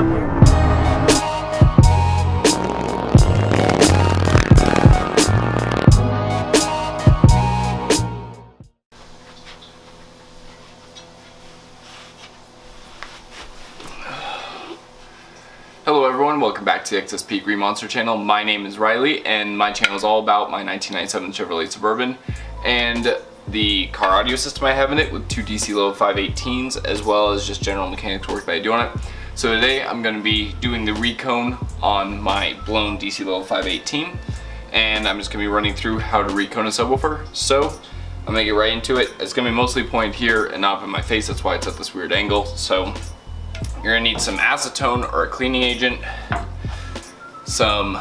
Hello everyone, welcome back to the XSP Green Monster channel. My name is Riley and my channel is all about my 1997 Chevrolet Suburban and the car audio system I have in it with two DC low 518s as well as just general mechanics work that I do on it. So today I'm going to be doing the recone on my blown DC low 518 and I'm just going to be running through how to recone a subwoofer. So I'm going to get right into it. It's going to be mostly pointed here and not in my face, that's why it's at this weird angle. So you're gonna need some acetone or a cleaning agent, some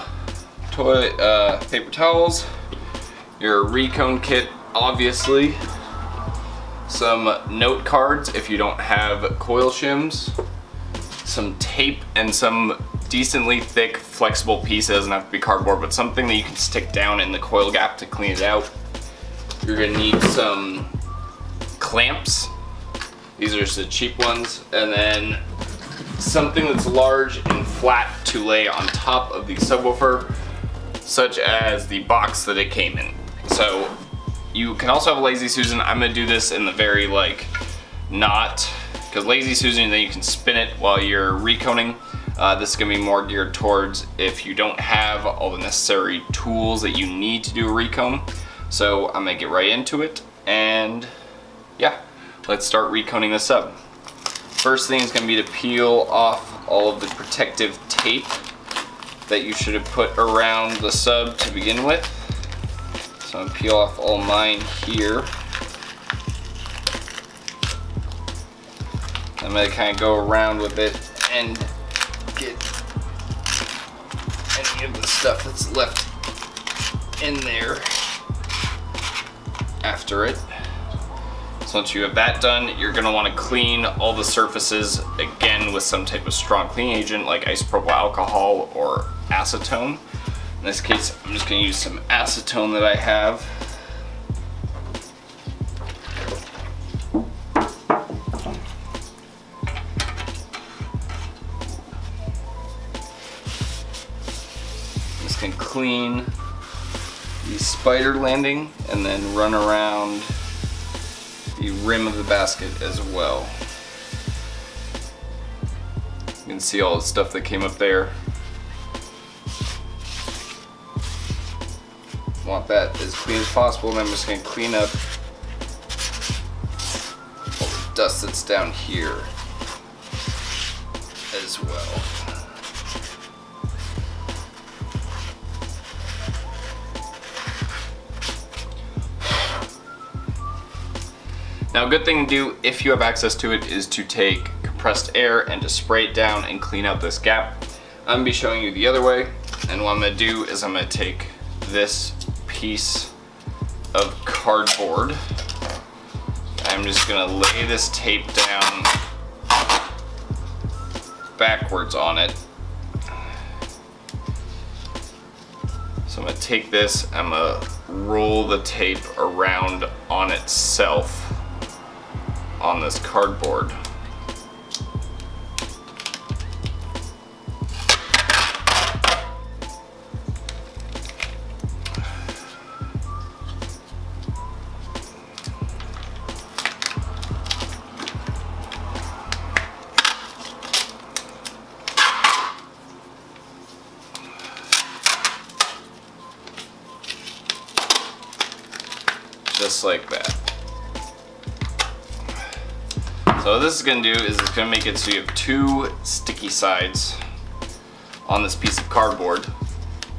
paper towels, your recone kit, obviously, some note cards if you don't have coil shims, some tape, and some decently thick flexible pieces. It doesn't have to be cardboard, but something that you can stick down in the coil gap to clean it out. You're gonna need some clamps. These are just the cheap ones, and then something that's large and flat to lay on top of the subwoofer, such as the box that it came in. So you can also have a Lazy Susan. I'm gonna do this in the very because Lazy Susan, then you can spin it while you're reconing. This is gonna be more geared towards if you don't have all the necessary tools that you need to do a recone. So I'm gonna get right into it, and yeah, let's start reconing this up. First thing is going to be to peel off all of the protective tape that you should have put around the sub to begin with. So I'm going to peel off all mine here. I'm going to kind of go around with it and get any of the stuff that's left in there after it. So once you have that done, you're going to want to clean all the surfaces again with some type of strong cleaning agent like isopropyl alcohol or acetone. In this case, I'm just going to use some acetone that I have. I'm just going to clean the spider landing and then run around the rim of the basket as well. You can see all the stuff that came up there. Want that as clean as possible, and I'm just going to clean up all the dust that's down here as well. Now, a good thing to do if you have access to it is to take compressed air and to spray it down and clean out this gap. I'm going to be showing you the other way, and what I'm going to do is I'm going to take this piece of cardboard. I'm just going to lay this tape down backwards on it. So I'm going to take this, I'm going to roll the tape around on itself on this cardboard. Just like that. So what this is going to do is it's going to make it so you have two sticky sides on this piece of cardboard,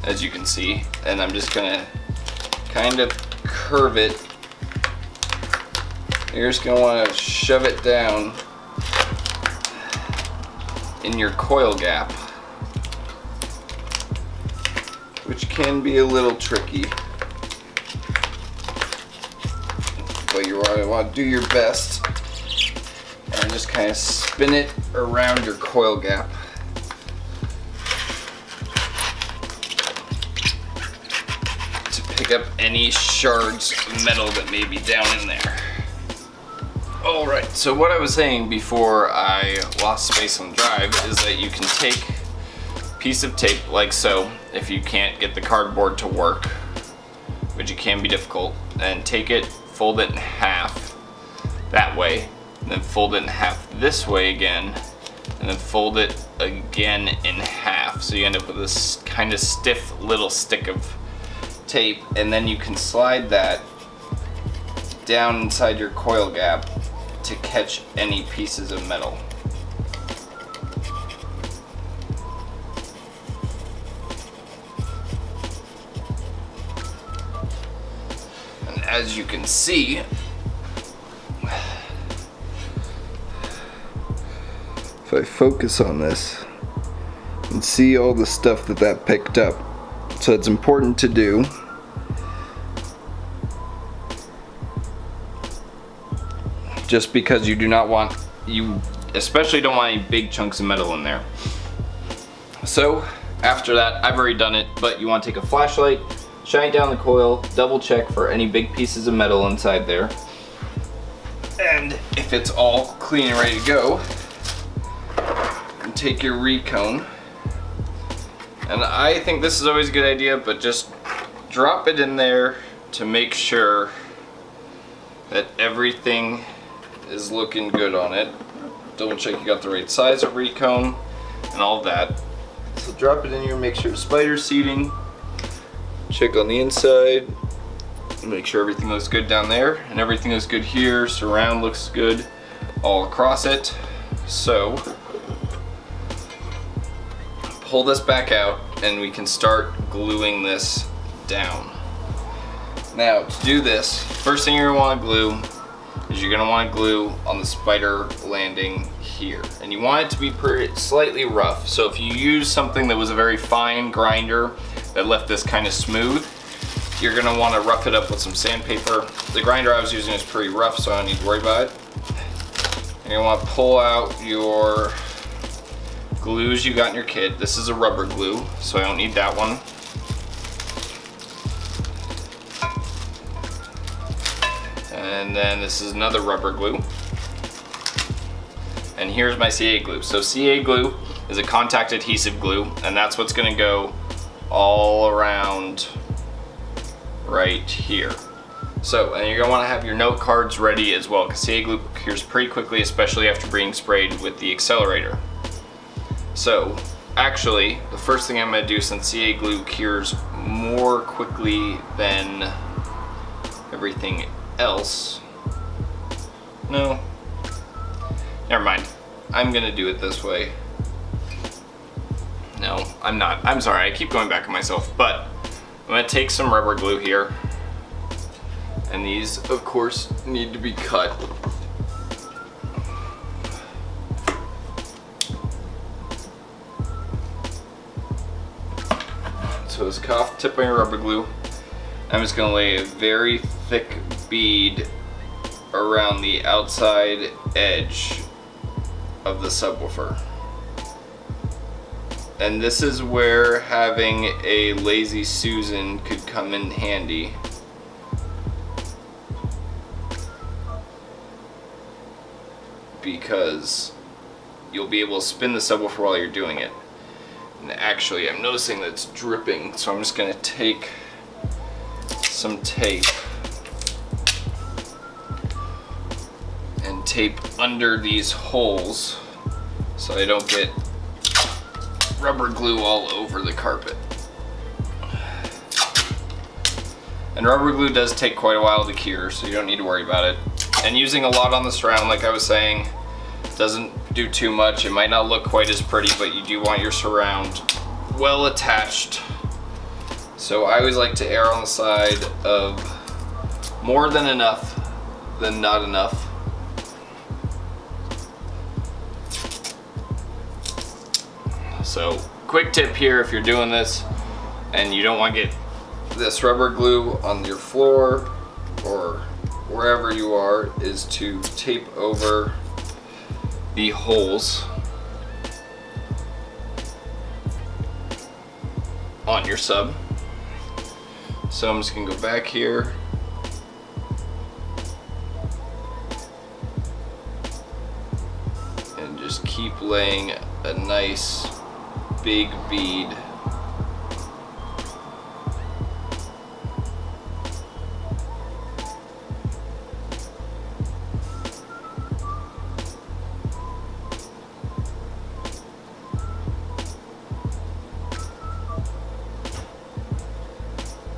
as you can see, and I'm just going to kind of curve it. You're just going to want to shove it down in your coil gap, which can be a little tricky, but you want to do your best. And just kind of spin it around your coil gap. To pick up any shards of metal that may be down in there. Alright, so what I was saying before I lost space on the drive is that you can take a piece of tape like so, if you can't get the cardboard to work, which it can be difficult, and take it, fold it in half that way, and then fold it in half this way again, and then fold it again in half. So you end up with this kind of stiff little stick of tape, and then you can slide that down inside your coil gap to catch any pieces of metal. And as you can see, if I focus on this and see all the stuff that picked up, so it's important to do. Just because you do not want, you especially don't want any big chunks of metal in there. So after that, I've already done it, but you want to take a flashlight, shine it down the coil, double check for any big pieces of metal inside there. And if it's all clean and ready to go, take your Recone. And I think this is always a good idea, but just drop it in there to make sure that everything is looking good on it. Double check you got the right size of Recone and all of that. So drop it in here, make sure the spider's seating. Check on the inside, make sure everything looks good down there, and everything looks good here. Surround looks good all across it. So pull this back out and we can start gluing this down. Now to do this, first thing you're gonna want to glue is you're gonna want to glue on the spider landing here, and you want it to be slightly rough. So if you use something that was a very fine grinder that left this kind of smooth, you're gonna want to rough it up with some sandpaper. The grinder I was using is pretty rough, so I don't need to worry about it. You're gonna want to pull out your glues you got in your kit. This is a rubber glue, so I don't need that one. And then this is another rubber glue. And here's my CA glue. So CA glue is a contact adhesive glue, and that's what's gonna go all around right here. So, and you're gonna wanna have your note cards ready as well, because CA glue cures pretty quickly, especially after being sprayed with the accelerator. So, actually, the first thing I'm gonna do, since CA glue cures more quickly than everything else, no, never mind. I'm gonna do it this way. No, I'm not. I'm sorry, I keep going back on myself, but I'm gonna take some rubber glue here, and these, of course, need to be cut. So this off the tip of your rubber glue, I'm just gonna lay a very thick bead around the outside edge of the subwoofer. And this is where having a Lazy Susan could come in handy. Because you'll be able to spin the subwoofer while you're doing it. And actually, I'm noticing that it's dripping, so I'm just gonna take some tape and tape under these holes so I don't get rubber glue all over the carpet. And rubber glue does take quite a while to cure, so you don't need to worry about it. And using a lot on the surround, like I was saying, doesn't do too much. It might not look quite as pretty, but you do want your surround well attached. So I always like to err on the side of more than enough than not enough. So quick tip here, if you're doing this and you don't want to get this rubber glue on your floor or wherever you are, is to tape over the holes on your sub. So I'm just gonna go back here just keep laying a nice big bead.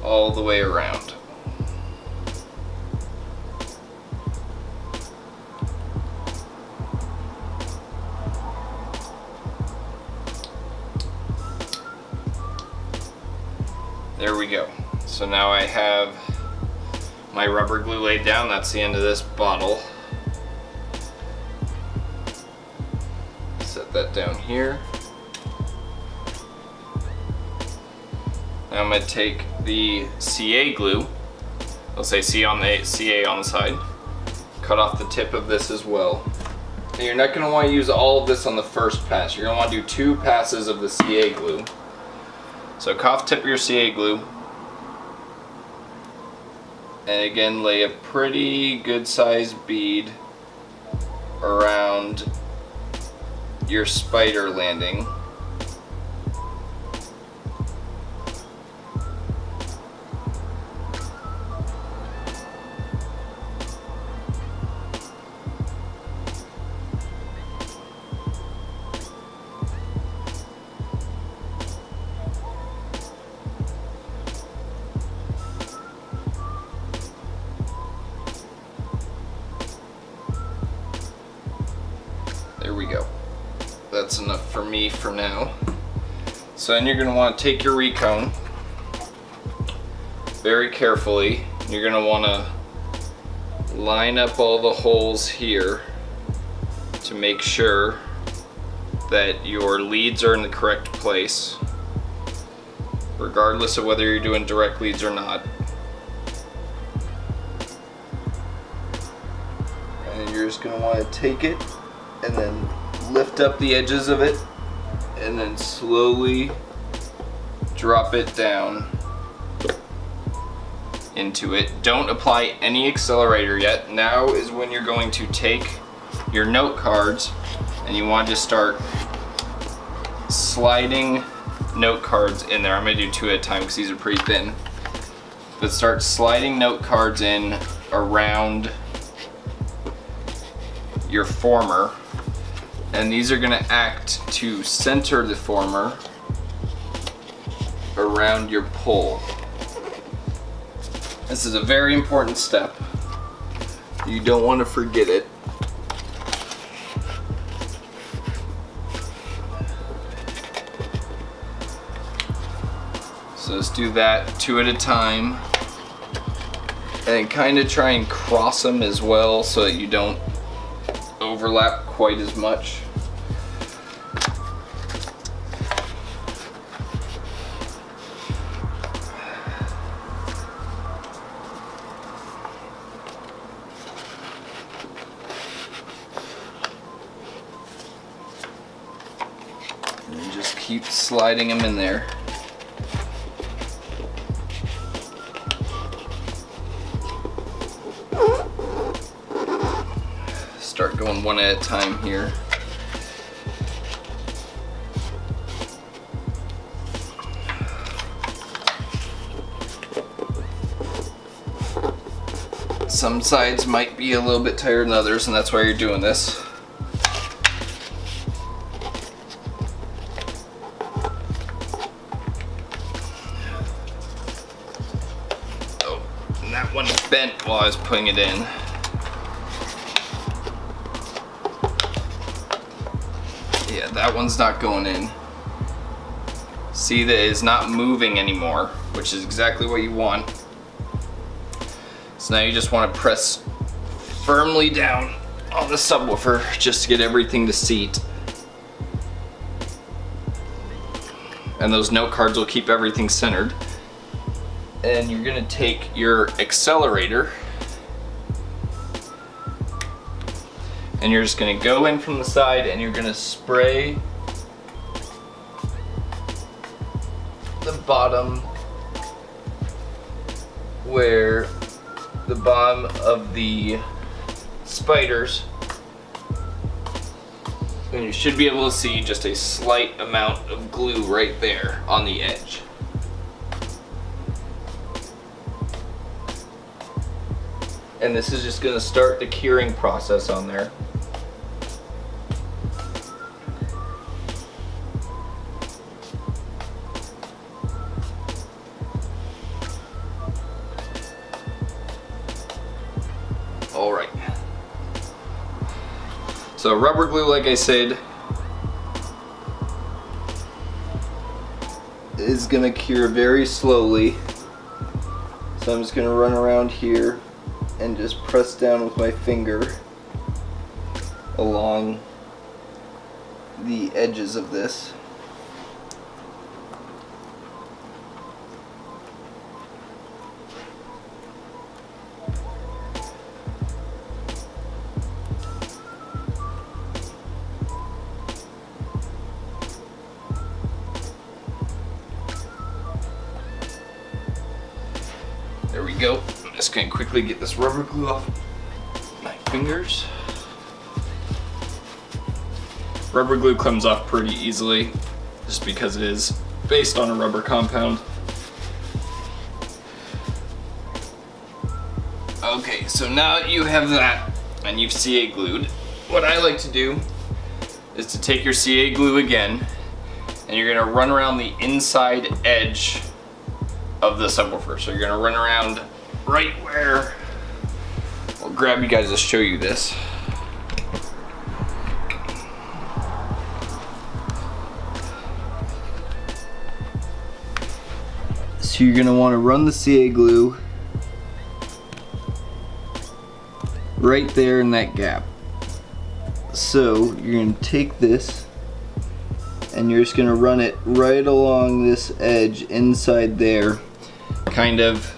All the way around. There we go. So now I have my rubber glue laid down. That's the end of this bottle. Set that down here. Now I'm going to take the CA glue. I'll say CA on the side. Cut off the tip of this as well. And you're not going to want to use all of this on the first pass. You're going to want to do 2 passes of the CA glue. So cut off the tip of your CA glue. And again, lay a pretty good sized bead around your spider landing. There we go. That's enough for me for now. So then you're going to want to take your Recone very carefully. You're going to want to line up all the holes here to make sure that your leads are in the correct place, regardless of whether you're doing direct leads or not. And you're just going to want to take it and then lift up the edges of it and then slowly drop it down into it. Don't apply any accelerator yet. Now is when you're going to take your note cards and you want to start sliding note cards in there. I'm going to do 2 at a time because these are pretty thin. But start sliding note cards in around your former. And these are going to act to center the former around your pull. This is a very important step. You don't want to forget it. So let's do that 2 at a time. And kind of try and cross them as well so that you don't overlap quite as much. And just keep sliding them in there. Start going 1 at a time here. Some sides might be a little bit tighter than others, and that's why you're doing this. Oh, and that one bent while I was putting it in. Yeah, that one's not going in. See that it's not moving anymore, which is exactly what you want. So now you just want to press firmly down on the subwoofer just to get everything to seat. And those note cards will keep everything centered. And you're going to take your accelerator and you're just going to go in from the side and you're going to spray the bottom where the bottom of the spiders And you should be able to see just a slight amount of glue right there on the edge. And this is just going to start the curing process on there. All right. So rubber glue, like I said, is gonna cure very slowly. So I'm just gonna run around here and just press down with my finger along the edges of this. There we go. I'm just going to quickly get this rubber glue off my fingers. Rubber glue comes off pretty easily just because it is based on a rubber compound. Okay, so now that you have that and you've CA glued, what I like to do is to take your CA glue again and you're going to run around the inside edge of the subwoofer. So you're gonna run around right where, I'll grab you guys to show you this. So you're gonna wanna run the CA glue right there in that gap. So you're gonna take this and you're just gonna run it right along this edge inside there, kind of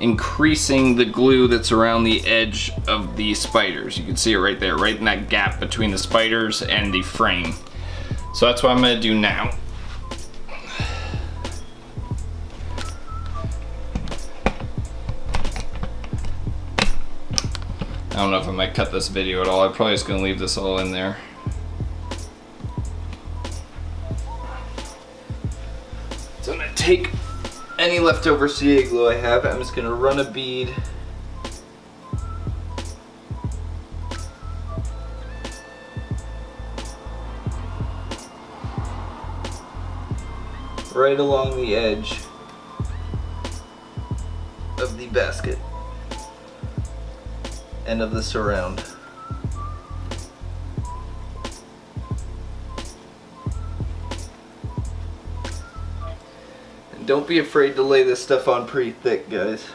increasing the glue that's around the edge of the spiders. You can see it right there, right in that gap between the spiders and the frame. So that's what I'm gonna do now. I don't know if I might cut this video at all. I'm probably just gonna leave this all in there. So I'm gonna take any leftover CA glue I have. I'm just gonna run a bead right along the edge of the basket and of the surround. And don't be afraid to lay this stuff on pretty thick, guys.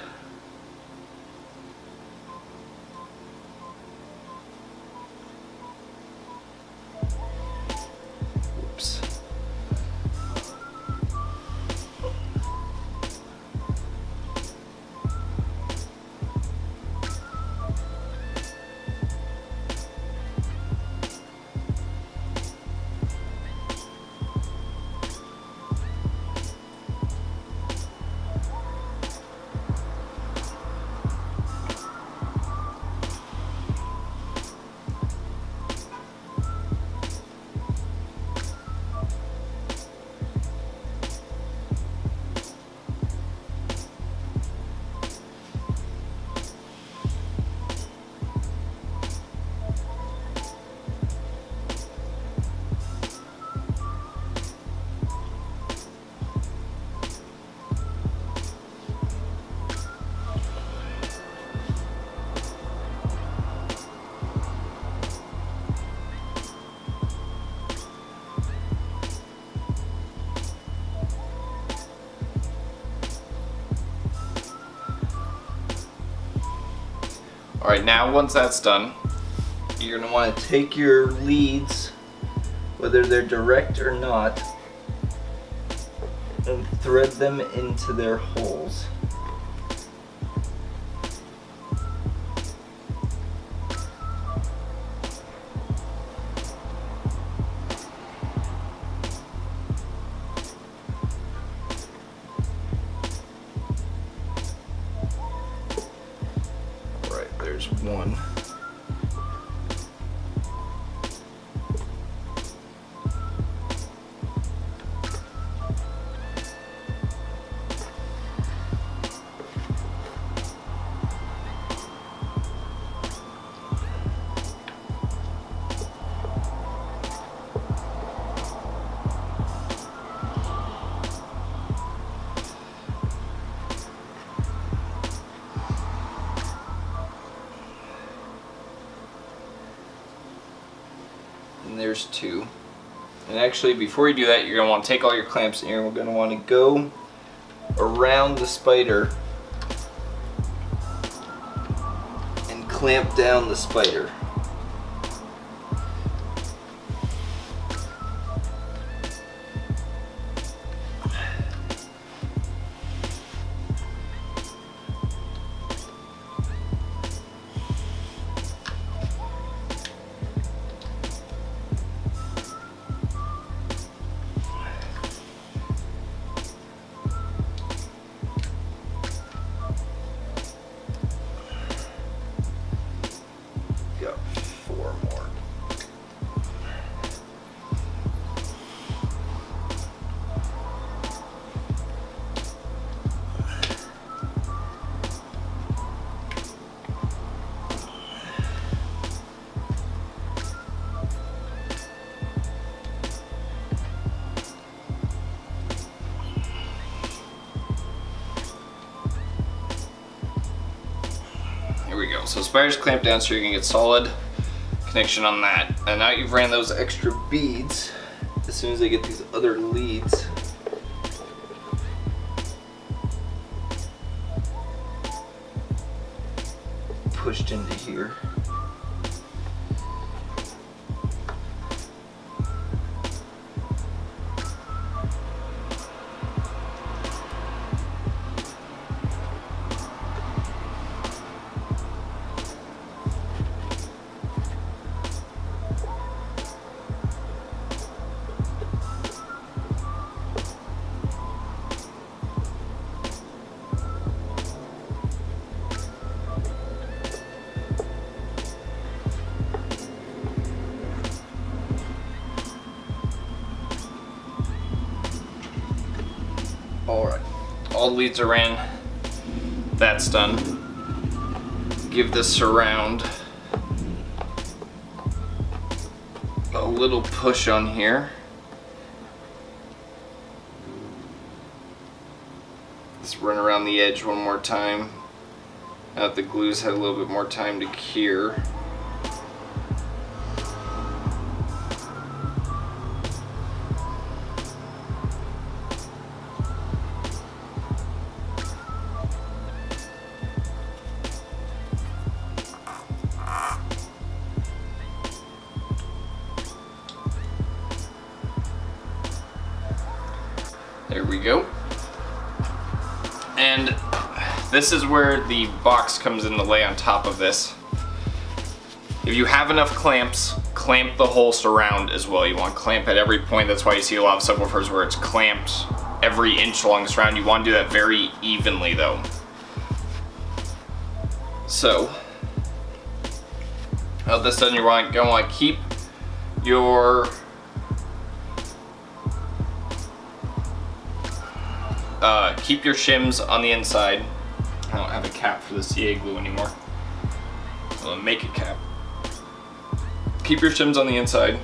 Oops. Alright, now once that's done, you're going to want to take your leads, whether they're direct or not, and thread them into their holes. There's one. there's 2. And actually, before you do that, you're going to want to take all your clamps and you're going to want to go around the spider and clamp down the spider. Got 4 more. Here we go. So spider's clamped down so you can get solid connection on that. And now you've ran those extra beads. As soon as they get these other leads, pushed into here. Alright, all the leads are ran. That's done. Give this surround a little push on here. Let's run around the edge one more time. Now that the glue's had a little bit more time to cure. There we go. And this is where the box comes into lay on top of this. If you have enough clamps, clamp the whole surround as well. You want to clamp at every point. That's why you see a lot of subwoofers where it's clamped every inch along the surround. You want to do that very evenly though. So, all this done, you're going to want to keep your shims on the inside. I don't have a cap for the CA glue anymore. I'll make a cap. Keep your shims on the inside.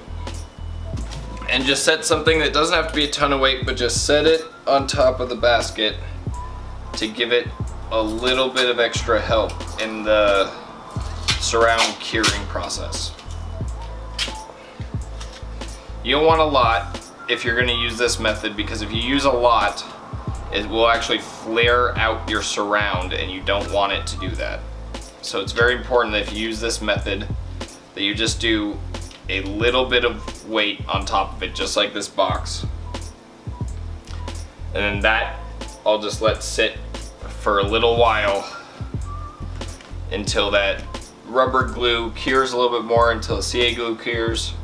And just set something that doesn't have to be a ton of weight, but just set it on top of the basket to give it a little bit of extra help in the surround curing process. You don't want a lot if you're going to use this method, because if you use a lot, it will actually flare out your surround and you don't want it to do that. So it's very important that if you use this method that you just do a little bit of weight on top of it, just like this box. And then that I'll just let sit for a little while until that rubber glue cures a little bit more, until the CA glue cures,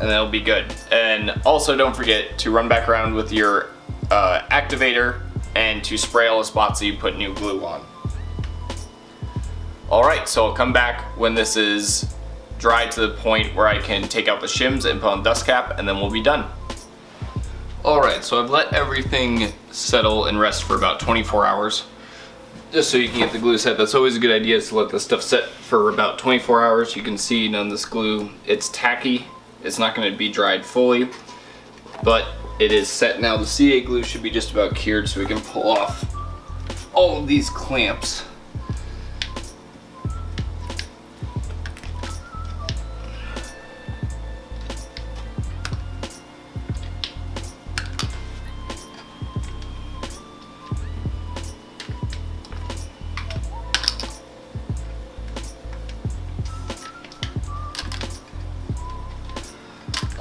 and then it'll be good. And also don't forget to run back around with your activator and to spray all the spots that you put new glue on. Alright, so I'll come back when this is dry to the point where I can take out the shims and put on dust cap, and then we'll be done. Alright, so I've let everything settle and rest for about 24 hours. Just so you can get the glue set. That's always a good idea, is to let the stuff set for about 24 hours. You can see on this glue, it's tacky. It's not going to be dried fully, but it is set now. The CA glue should be just about cured, so we can pull off all of these clamps.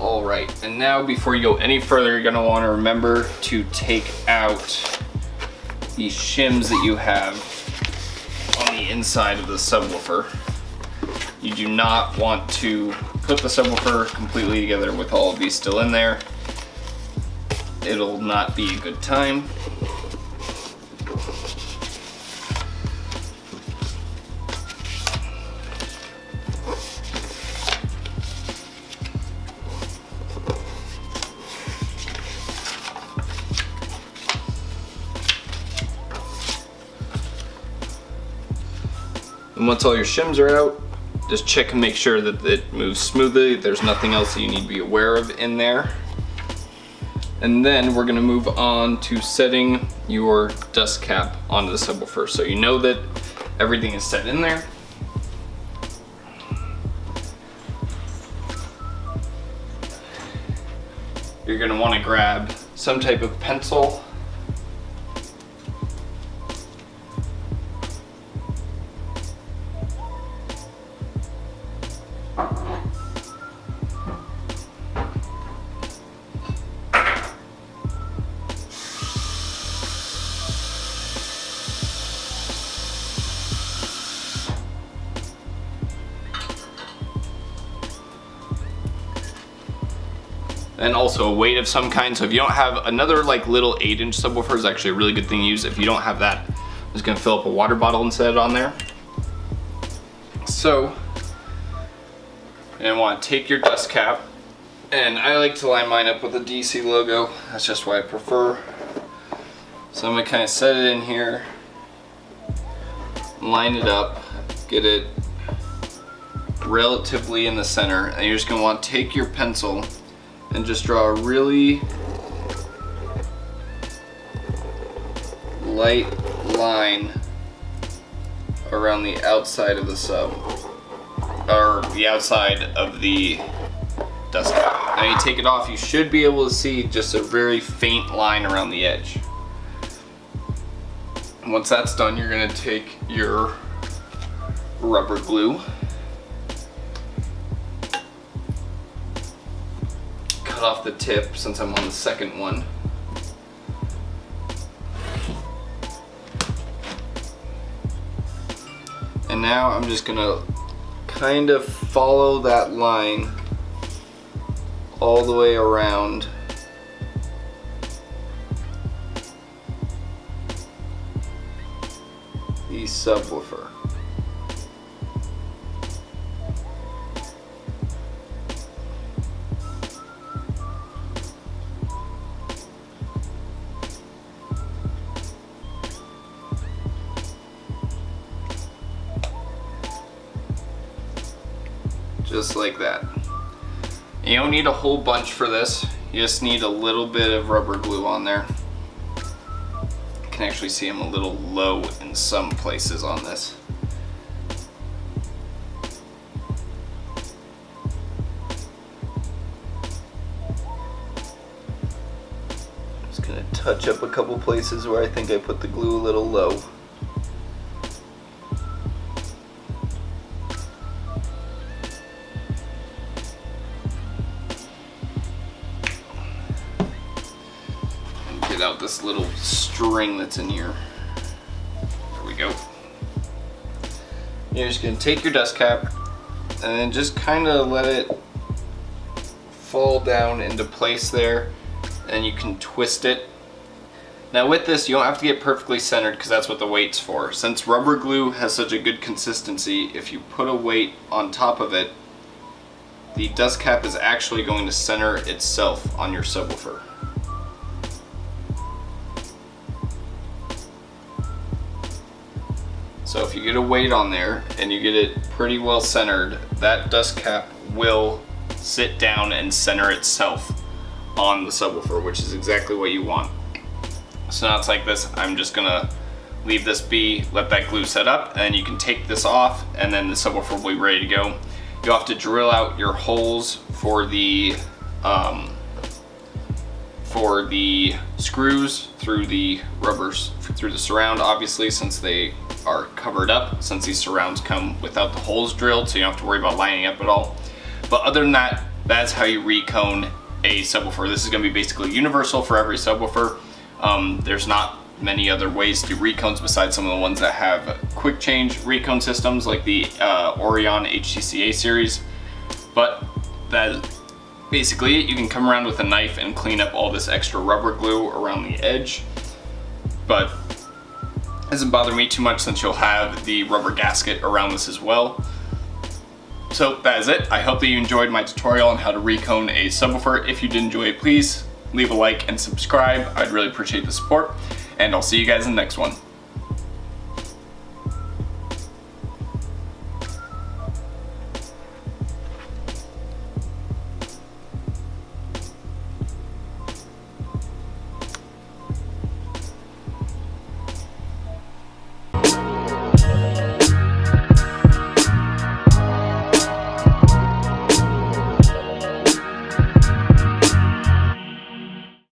All right, and now before you go any further, you're gonna wanna remember to take out the shims that you have on the inside of the subwoofer. You do not want to put the subwoofer completely together with all of these still in there. It'll not be a good time. And once all your shims are out, just check and make sure that it moves smoothly. There's nothing else that you need to be aware of in there. And then we're gonna move on to setting your dust cap onto the subwoofer. So you know that everything is set in there. You're gonna wanna grab some type of pencil. And also a weight of some kind. So if you don't have another like little 8-inch subwoofer is actually a really good thing to use. If you don't have that, I'm just gonna fill up a water bottle and set it on there. So, and want to take your dust cap, and I like to line mine up with a DC logo. That's just what I prefer. So I'm gonna kind of set it in here, line it up, get it relatively in the center, and you're just gonna want to take your pencil and just draw a really light line around the outside of the sub, or the outside of the dust cap. Now you take it off, you should be able to see just a very faint line around the edge. And once that's done, you're gonna take your rubber glue, cut off the tip since I'm on the second one. And now I'm just gonna kind of follow that line all the way around the subwoofer. Just like that. You don't need a whole bunch for this. You just need a little bit of rubber glue on there. You can actually see I'm a little low in some places on this. Just gonna touch up a couple places where I think I put the glue a little low. Out this little string that's in here. There we go. You're just gonna take your dust cap and then just kind of let it fall down into place there, and you can twist it. Now with this, you don't have to get perfectly centered because that's what the weight's for. Since rubber glue has such a good consistency, if you put a weight on top of it, the dust cap is actually going to center itself on your subwoofer. So if you get a weight on there and you get it pretty well centered, that dust cap will sit down and center itself on the subwoofer, which is exactly what you want. So now it's like this. I'm just gonna leave this be, let that glue set up, and you can take this off and then the subwoofer will be ready to go. You'll have to drill out your holes for the screws through the rubbers, through the surround, obviously, since they are covered up, since these surrounds come without the holes drilled, so you don't have to worry about lining up at all. But other than that, that's how you recone a subwoofer. This is going to be basically universal for every subwoofer. There's not many other ways to do recones besides some of the ones that have quick change recone systems like the Orion HTCA series. But that basically it. You can come around with a knife and clean up all this extra rubber glue around the edge, but it doesn't bother me too much since you'll have the rubber gasket around this as well. So that is it. I hope that you enjoyed my tutorial on how to recone a subwoofer. If you did enjoy it, please leave a like and subscribe. I'd really appreciate the support, and I'll see you guys in the next one.